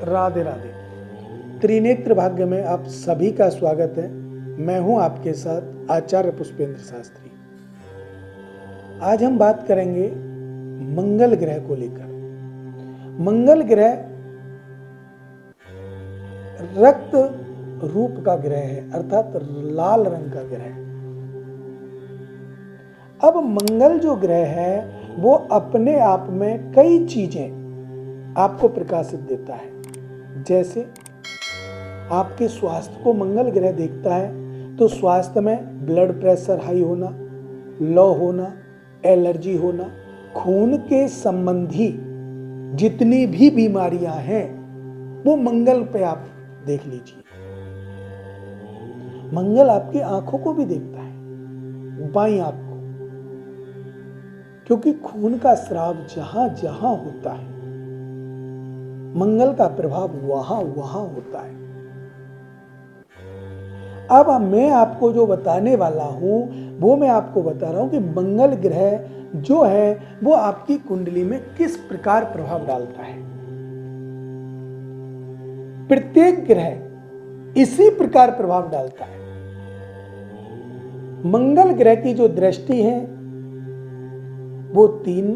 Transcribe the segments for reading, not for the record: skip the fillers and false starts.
राधे राधे। त्रिनेत्र भाग्य में आप सभी का स्वागत है। मैं हूं आपके साथ आचार्य पुष्पेंद्र शास्त्री। आज हम बात करेंगे मंगल ग्रह को लेकर। मंगल ग्रह रक्त रूप का ग्रह है, अर्थात लाल रंग का ग्रह है। अब मंगल जो ग्रह है वो अपने आप में कई चीजें आपको प्रकाशित देता है। जैसे आपके स्वास्थ्य को मंगल ग्रह देखता है तो स्वास्थ्य में ब्लड प्रेशर हाई होना, लो होना, एलर्जी होना, खून के संबंधी जितनी भी बीमारियां हैं वो मंगल पे आप देख लीजिए। मंगल आपकी आंखों को भी देखता है, बाईं आंख को, क्योंकि खून का स्राव जहां जहां होता है मंगल का प्रभाव वहां वहां होता है। अब मैं आपको जो बताने वाला हूं वो मैं आपको बता रहा हूं कि मंगल ग्रह जो है वो आपकी कुंडली में किस प्रकार प्रभाव डालता है। प्रत्येक ग्रह इसी प्रकार प्रभाव डालता है। मंगल ग्रह की जो दृष्टि है वो 3,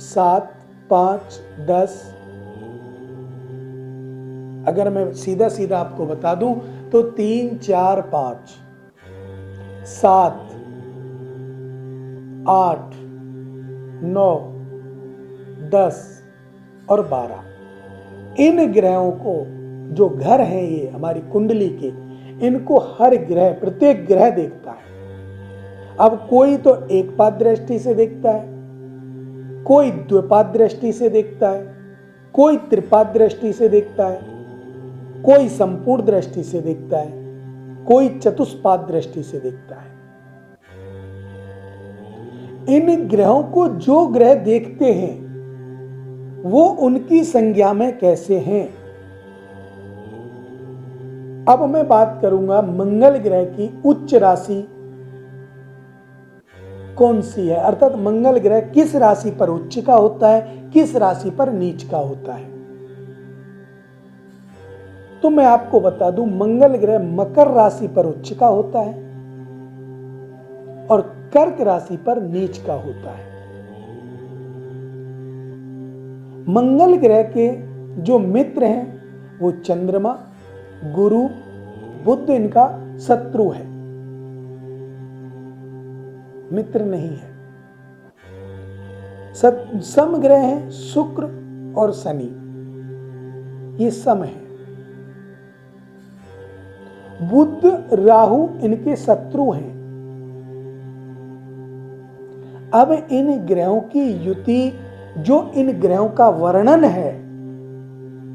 7, 5, 10, अगर मैं सीधा सीधा आपको बता दूं तो 3, 4, 5, 7, 8, 9, 10 और 12 इन ग्रहों को जो घर हैं ये हमारी कुंडली के, इनको हर ग्रह प्रत्येक ग्रह देखता है। अब कोई तो एक पाद दृष्टि से देखता है, कोई द्विपाद दृष्टि से देखता है, कोई त्रिपाद दृष्टि से देखता है, कोई संपूर्ण दृष्टि से देखता है, कोई चतुष्पाद दृष्टि से देखता है। इन ग्रहों को जो ग्रह देखते हैं वो उनकी संज्ञा में कैसे हैं। अब मैं बात करूंगा मंगल ग्रह की उच्च राशि कौन सी है, अर्थात मंगल ग्रह किस राशि पर उच्च का होता है, किस राशि पर नीच का होता है। तो मैं आपको बता दूं मंगल ग्रह मकर राशि पर उच्च का होता है और कर्क राशि पर नीच का होता है। मंगल ग्रह के जो मित्र हैं वो चंद्रमा, गुरु, बुध इनका शत्रु है, मित्र नहीं है। सम ग्रह हैं शुक्र और शनि, ये सम है। बुध, राहु इनके शत्रु हैं। अब इन ग्रहों की युति, जो इन ग्रहों का वर्णन है,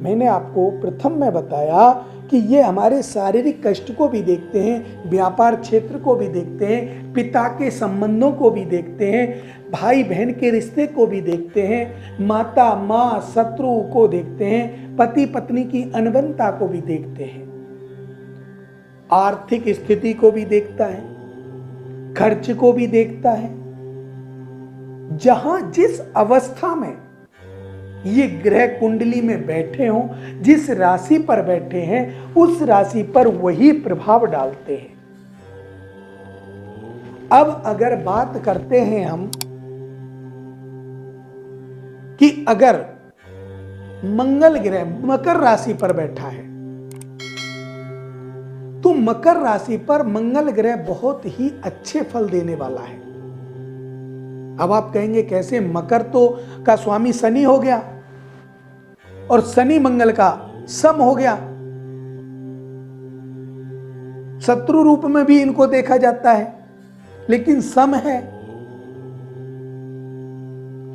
मैंने आपको प्रथम में बताया कि ये हमारे शारीरिक कष्ट को भी देखते हैं, व्यापार क्षेत्र को भी देखते हैं, पिता के संबंधों को भी देखते हैं, भाई बहन के रिश्ते को भी देखते हैं, माता माँ शत्रु को देखते हैं, पति पत्नी की अनबनता को भी देखते हैं, आर्थिक स्थिति को भी देखता है, खर्च को भी देखता है। जहां जिस अवस्था में ये ग्रह कुंडली में बैठे हों, जिस राशि पर बैठे हैं उस राशि पर वही प्रभाव डालते हैं। अब अगर बात करते हैं हम कि अगर मंगल ग्रह मकर राशि पर बैठा है तो मकर राशि पर मंगल ग्रह बहुत ही अच्छे फल देने वाला है। अब आप कहेंगे कैसे, मकर तो का स्वामी शनि हो गया और शनि मंगल का सम हो गया, शत्रु रूप में भी इनको देखा जाता है लेकिन सम है,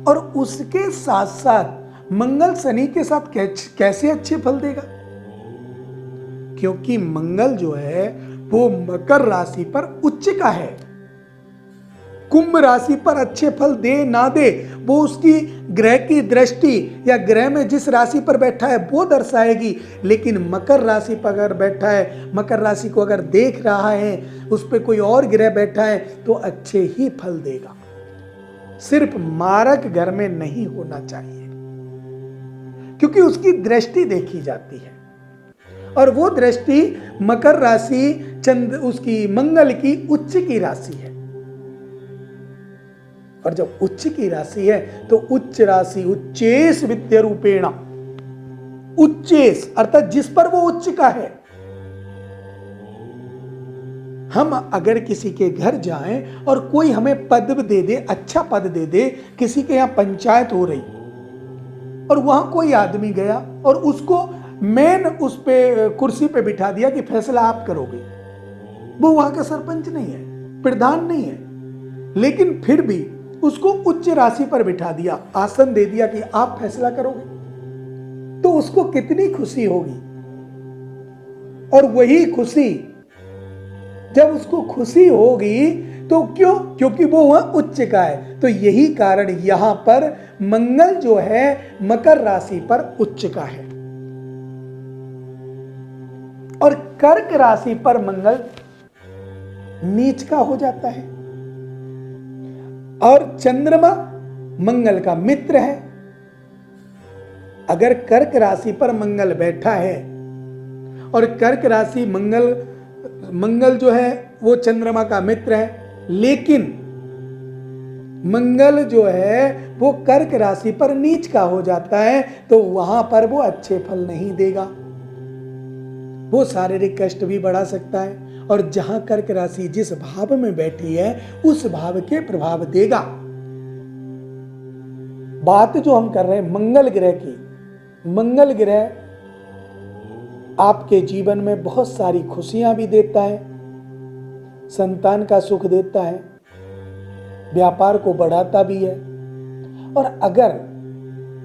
और उसके साथ साथ मंगल शनि के साथ कैसे अच्छे फल देगा, क्योंकि मंगल जो है वो मकर राशि पर उच्च का है। कुंभ राशि पर अच्छे फल दे ना दे वो उसकी ग्रह की दृष्टि या ग्रह में जिस राशि पर बैठा है वो दर्शाएगी, लेकिन मकर राशि पर अगर बैठा है, मकर राशि को अगर देख रहा है, उस पर कोई और ग्रह बैठा है तो अच्छे ही फल देगा। सिर्फ मारक घर में नहीं होना चाहिए। क्योंकि उसकी दृष्टि देखी जाती है और वो दृष्टि मकर राशि चंद्र उसकी मंगल की उच्च की राशि है। और जब उच्च की राशि है तो उच्च राशि उच्चेस वित्त रूपेण, उच्चेस अर्थात जिस पर वो उच्च का है। हम अगर किसी के घर जाएं और कोई हमें पद दे दे, अच्छा पद दे दे, किसी के यहां पंचायत हो रही और वहां कोई आदमी गया और उसको मेन उस पे कुर्सी पे बिठा दिया कि फैसला आप करोगे, वो वहां का सरपंच नहीं है, प्रधान नहीं है, लेकिन फिर भी उसको उच्च राशि पर बिठा दिया, आसन दे दिया कि आप फैसला करोगे, तो उसको कितनी खुशी होगी। और वही खुशी जब उसको खुशी होगी तो क्यों? क्योंकि वो वह उच्च का है। तो यही कारण यहां पर मंगल जो है मकर राशि पर उच्च का है और कर्क राशि पर मंगल नीच का हो जाता है। और चंद्रमा मंगल का मित्र है। अगर कर्क राशि पर मंगल बैठा है और कर्क राशि मंगल जो है वो चंद्रमा का मित्र है, लेकिन मंगल जो है वो कर्क राशि पर नीच का हो जाता है, तो वहां पर वो अच्छे फल नहीं देगा, वो शारीरिक कष्ट भी बढ़ा सकता है। और जहां कर्क राशि जिस भाव में बैठी है उस भाव के प्रभाव देगा। बात जो हम कर रहे हैं मंगल ग्रह की, मंगल ग्रह आपके जीवन में बहुत सारी खुशियां भी देता है, संतान का सुख देता है, व्यापार को बढ़ाता भी है। और अगर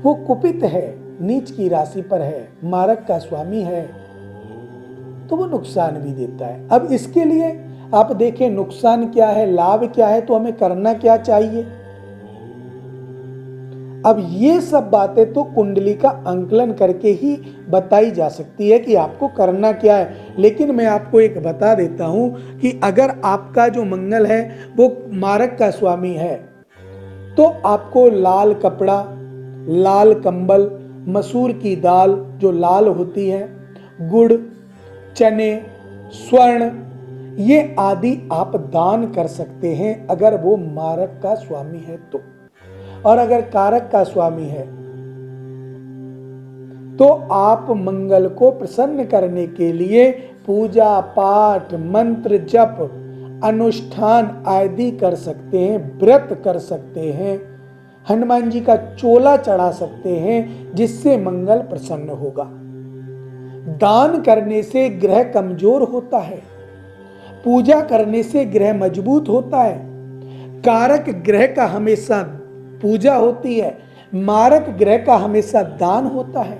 वो कुपित है, नीच की राशि पर है, मारक का स्वामी है, तो वो नुकसान भी देता है। अब इसके लिए आप देखें नुकसान क्या है, लाभ क्या है, तो हमें करना क्या चाहिए। अब ये सब बातें तो कुंडली का अंकलन करके ही बताई जा सकती है कि आपको करना क्या है। लेकिन मैं आपको एक बता देता हूं कि अगर आपका जो मंगल है वो मारक का स्वामी है, तो आपको लाल कपड़ा, लाल कंबल, मसूर की दाल जो लाल होती है, गुड़, चने, स्वर्ण, ये आदि आप दान कर सकते हैं अगर वो मारक का स्वामी है तो। और अगर कारक का स्वामी है तो आप मंगल को प्रसन्न करने के लिए पूजा पाठ, मंत्र जप, अनुष्ठान आदि कर सकते हैं, व्रत कर सकते हैं, हनुमान जी का चोला चढ़ा सकते हैं, जिससे मंगल प्रसन्न होगा। दान करने से ग्रह कमजोर होता है, पूजा करने से ग्रह मजबूत होता है। कारक ग्रह का हमेशा पूजा होती है, मारक ग्रह का हमेशा दान होता है,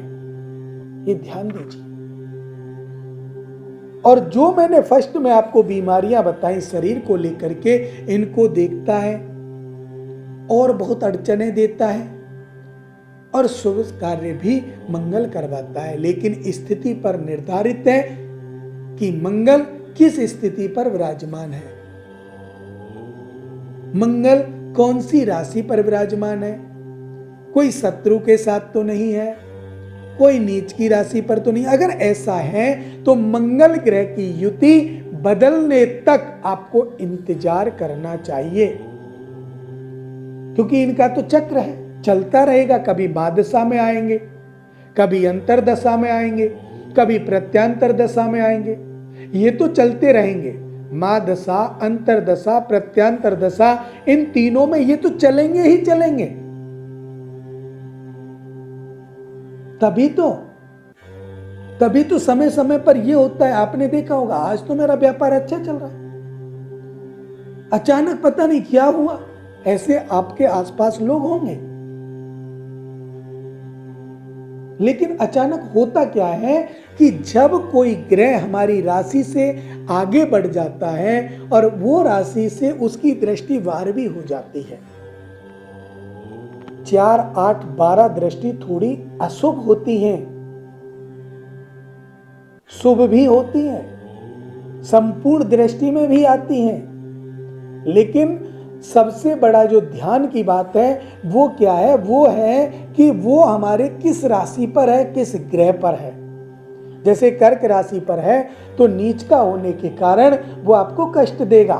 ये ध्यान दीजिए। और जो मैंने फर्स्ट में आपको बीमारियां बताई शरीर को लेकर के, इनको देखता है और बहुत अड़चने देता है और शुभ कार्य भी मंगल करवाता है। लेकिन स्थिति पर निर्धारित है कि मंगल किस स्थिति पर विराजमान है, मंगल कौन सी राशि पर विराजमान है। कोई शत्रु के साथ तो नहीं है, कोई नीच की राशि पर तो नहीं। अगर ऐसा है तो मंगल ग्रह की युति बदलने तक आपको इंतजार करना चाहिए, क्योंकि इनका तो चक्र है, चलता रहेगा। कभी बादशा में आएंगे, कभी अंतरदशा में आएंगे, कभी प्रत्यांतर दशा में आएंगे, ये तो चलते रहेंगे। मां दशा, अंतरदशा, प्रत्यांतर दशा, इन तीनों में ये तो चलेंगे ही चलेंगे। तभी तो समय समय पर ये होता है। आपने देखा होगा, आज तो मेरा व्यापार अच्छा चल रहा है, अचानक पता नहीं क्या हुआ। ऐसे आपके आसपास लोग होंगे। लेकिन अचानक होता क्या है कि जब कोई ग्रह हमारी राशि से आगे बढ़ जाता है और वो राशि से उसकी दृष्टि 12वीं हो जाती है। 4, 8, 12 दृष्टि थोड़ी अशुभ होती हैं, शुभ भी होती हैं, संपूर्ण दृष्टि में भी आती हैं, लेकिन सबसे बड़ा जो ध्यान की बात है वो क्या है, वो है कि वो हमारे किस राशि पर है, किस ग्रह पर है। जैसे कर्क राशि पर है तो नीच का होने के कारण वो आपको कष्ट देगा।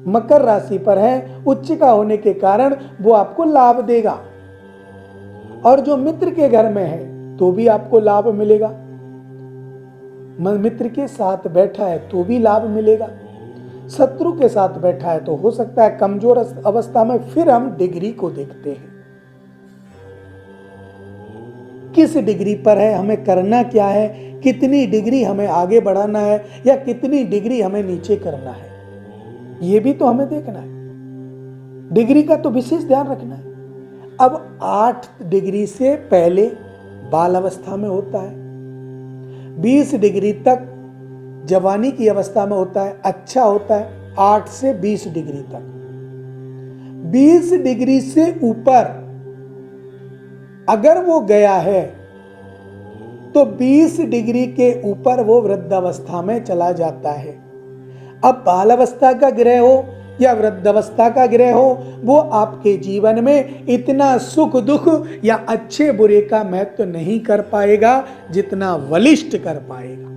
मकर राशि पर है, उच्च का होने के कारण वो आपको लाभ देगा। और जो मित्र के घर में है तो भी आपको लाभ मिलेगा। मित्र के साथ बैठा है तो भी लाभ मिलेगा। शत्रु के साथ बैठा है तो हो सकता है कमजोर अवस्था में। फिर हम डिग्री को देखते हैं, किस डिग्री पर है, हमें करना क्या है, कितनी डिग्री हमें आगे बढ़ाना है या कितनी डिग्री हमें नीचे करना है, यह भी तो हमें देखना है। डिग्री का तो विशेष ध्यान रखना है। अब 8 डिग्री से पहले बाल अवस्था में होता है, 20 डिग्री तक जवानी की अवस्था में होता है, अच्छा होता है 8 से 20 डिग्री तक। 20 डिग्री से ऊपर अगर वो गया है तो 20 डिग्री के ऊपर वो वृद्धावस्था में चला जाता है। अब बाल अवस्था का ग्रह हो या वृद्धावस्था का ग्रह हो, वो आपके जीवन में इतना सुख दुख या अच्छे बुरे का महत्व नहीं कर पाएगा जितना बलिष्ठ कर पाएगा,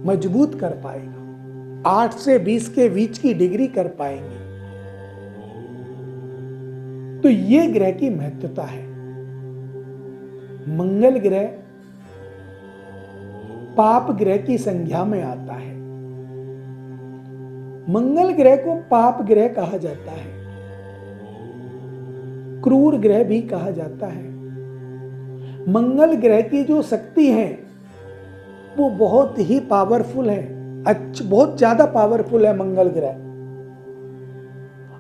मजबूत कर पाएगा। 8 से 20 के बीच की डिग्री कर पाएंगे। तो ये ग्रह की महत्वता है। मंगल ग्रह पाप ग्रह की संज्ञा में आता है। मंगल ग्रह को पाप ग्रह कहा जाता है, क्रूर ग्रह भी कहा जाता है। मंगल ग्रह की जो शक्ति है वो बहुत ही पावरफुल है, बहुत ज्यादा पावरफुल है मंगल ग्रह।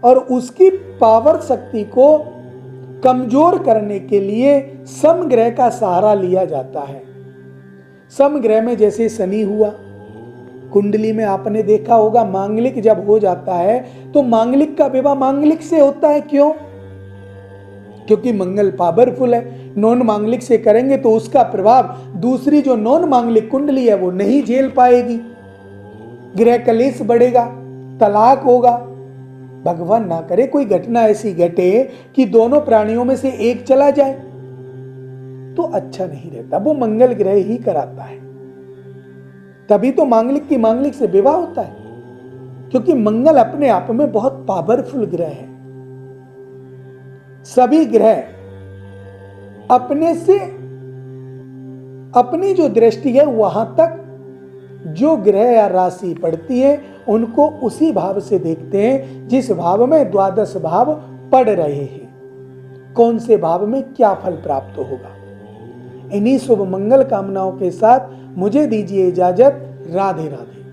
और उसकी पावर शक्ति को कमजोर करने के लिए समग्रह का सहारा लिया जाता है। समग्रह में जैसे शनि हुआ, कुंडली में आपने देखा होगा मांगलिक जब हो जाता है तो मांगलिक का विवाह मांगलिक से होता है। क्यों? क्योंकि मंगल पावरफुल है। नॉन मांगलिक से करेंगे तो उसका प्रभाव दूसरी जो नॉन मांगलिक कुंडली है वो नहीं झेल पाएगी, गृह कलेश बढ़ेगा, तलाक होगा। भगवान ना करे कोई घटना ऐसी घटे कि दोनों प्राणियों में से एक चला जाए तो अच्छा नहीं रहता। वो मंगल ग्रह ही कराता है। तभी तो मांगलिक की मांगलिक से विवाह होता है, क्योंकि मंगल अपने आप में बहुत पावरफुल ग्रह है। सभी ग्रह अपने से अपनी जो दृष्टि है वहां तक जो ग्रह या राशि पड़ती है उनको उसी भाव से देखते हैं जिस भाव में द्वादश भाव पड़ रहे हैं, कौन से भाव में क्या फल प्राप्त होगा। इन्हीं शुभ मंगल कामनाओं के साथ मुझे दीजिए इजाजत। राधे राधे।